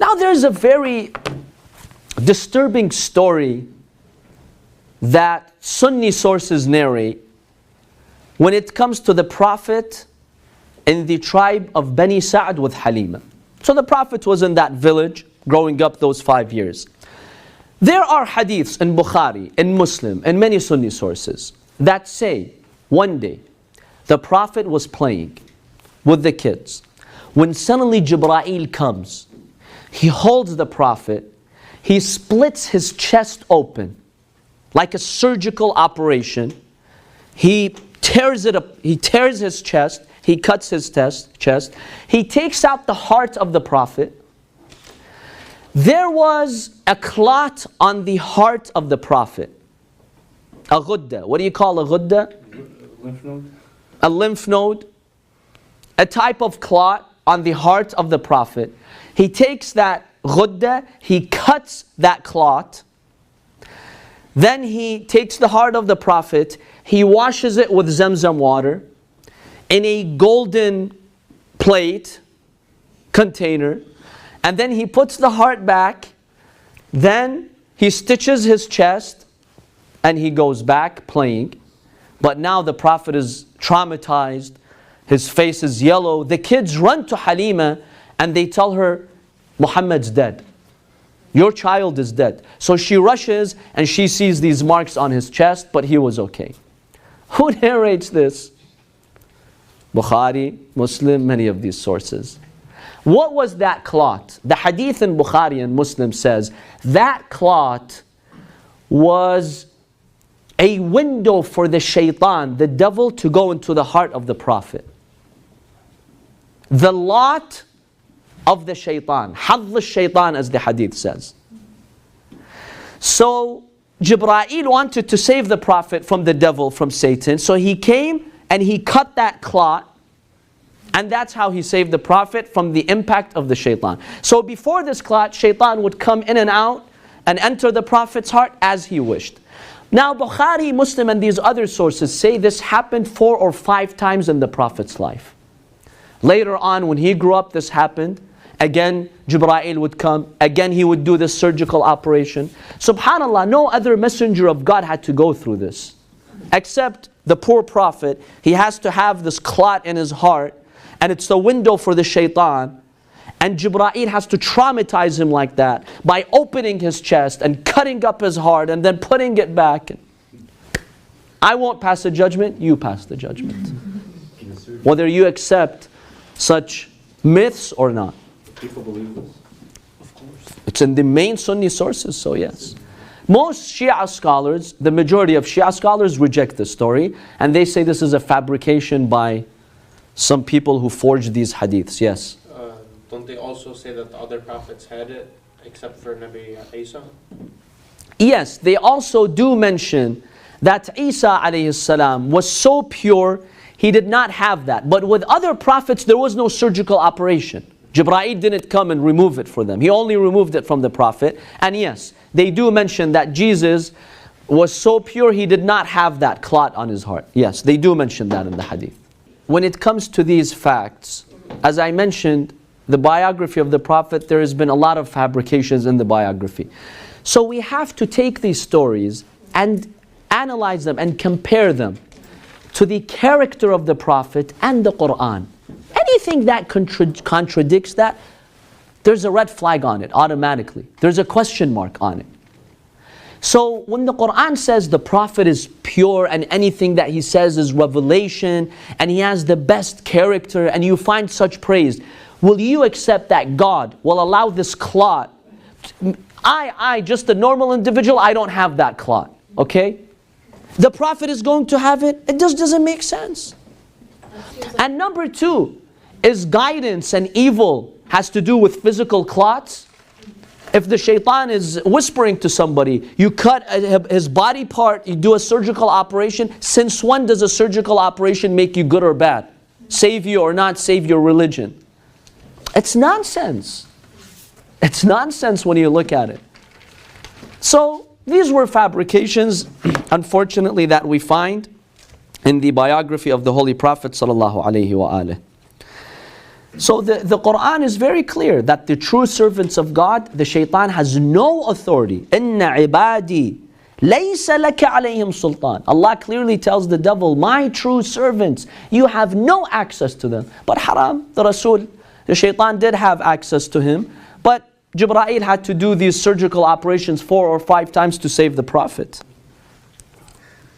Now there's a very disturbing story that Sunni sources narrate when it comes to the Prophet in the tribe of Bani Sa'd with Halima. So the Prophet was in that village growing up those 5 years. There are hadiths in Bukhari, in Muslim, and many Sunni sources that say one day the Prophet was playing with the kids when suddenly Jibril comes. He holds the Prophet, he splits his chest open like a surgical operation. He tears it up, he tears his chest, he cuts his chest, he takes out the heart of the Prophet. There was a clot on the heart of the Prophet. A ghudda. What do you call a ghudda? Lymph node. A lymph node. A type of clot on the heart of the Prophet. He takes that ghudda, he cuts that clot. Then he takes the heart of the Prophet, he washes it with Zamzam water in a golden plate container, and then he puts the heart back. Then he stitches his chest and he goes back playing. But now the Prophet is traumatized, his face is yellow. The kids run to Halima and they tell her, Muhammad's dead. Your child is dead. So she rushes and she sees these marks on his chest, but he was okay. Who narrates this? Bukhari, Muslim, many of these sources. What was that clot? The hadith in Bukhari and Muslim says that clot was a window for the shaitan, the devil, to go into the heart of the Prophet. The lot of the shaitan, hadl al-shaitan, as the hadith says. So Jibril wanted to save the Prophet from the devil, from Satan. So he came and he cut that clot. And that's how he saved the Prophet from the impact of the shaitan. So before this clot, shaitan would come in and out and enter the Prophet's heart as he wished. Now Bukhari, Muslim, and these other sources say this happened 4 or 5 times in the Prophet's life. Later on, when he grew up, this happened. Again, Jibril would come. Again, he would do this surgical operation. SubhanAllah, no other messenger of God had to go through this. Except the poor Prophet. He has to have this clot in his heart. And it's the window for the shaitan. And Jibril has to traumatize him like that by opening his chest and cutting up his heart and then putting it back. I won't pass the judgment, you pass the judgment. Whether you accept such myths or not. People believe this? Of course. It's in the main Sunni sources, so yes. Most Shia scholars, the majority of Shia scholars reject this story. And they say this is a fabrication by some people who forged these hadiths, yes. Don't they also say that the other prophets had it, except for Nabi Isa? Yes, they also do mention that Isa alayhi salam was so pure, he did not have that. But with other prophets, there was no surgical operation. Jibril didn't come and remove it for them. He only removed it from the Prophet. And yes, they do mention that Jesus was so pure, he did not have that clot on his heart. Yes, they do mention that in the hadith. When it comes to these facts, as I mentioned, the biography of the Prophet, there has been a lot of fabrications in the biography. So we have to take these stories and analyze them and compare them to the character of the Prophet and the Qur'an. Anything that contradicts that, there's a red flag on it automatically. There's a question mark on it. So when the Qur'an says the Prophet is pure and anything that he says is revelation and he has the best character and you find such praise, will you accept that God will allow this clot? I, just a normal individual, I don't have that clot, okay? The Prophet is going to have it? It just doesn't make sense. And number 2, is guidance and evil has to do with physical clots? If the shaitan is whispering to somebody, you cut his body part, you do a surgical operation. Since when does a surgical operation make you good or bad? Save you or not save your religion? It's nonsense. It's nonsense when you look at it. So these were fabrications, unfortunately, that we find in the biography of the Holy Prophet sallallahu alaihi wasallam. So the Qur'an is very clear that the true servants of God, the shaitan has no authority. Inna ibadi laysa laka alayhim sultan. Allah clearly tells the devil, my true servants, you have no access to them. But haram, the Rasul, the shaitan did have access to him. But Jibril had to do these surgical operations 4 or 5 times to save the Prophet.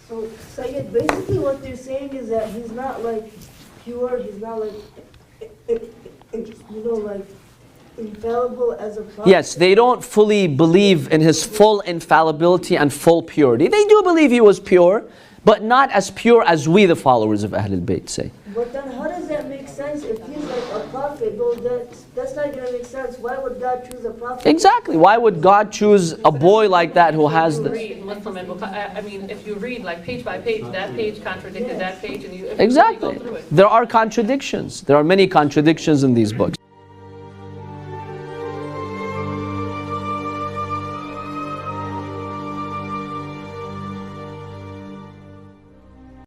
So, Sayyid, basically what they're saying is that he's not like pure, he's not like, like infallible as a prophet. Yes, they don't fully believe in his full infallibility and full purity. They do believe he was pure, but not as pure as we, the followers of Ahlul Bayt, say. But then how does that make sense if he's like a prophet? Well, that's not going to make sense. Why would God choose a prophet? Exactly. Why would God choose a boy like that who has this? Read Muslim and I mean, if you read like page by page, that page contradicted that page, and you Exactly. go through it. There are contradictions. There are many contradictions in these books.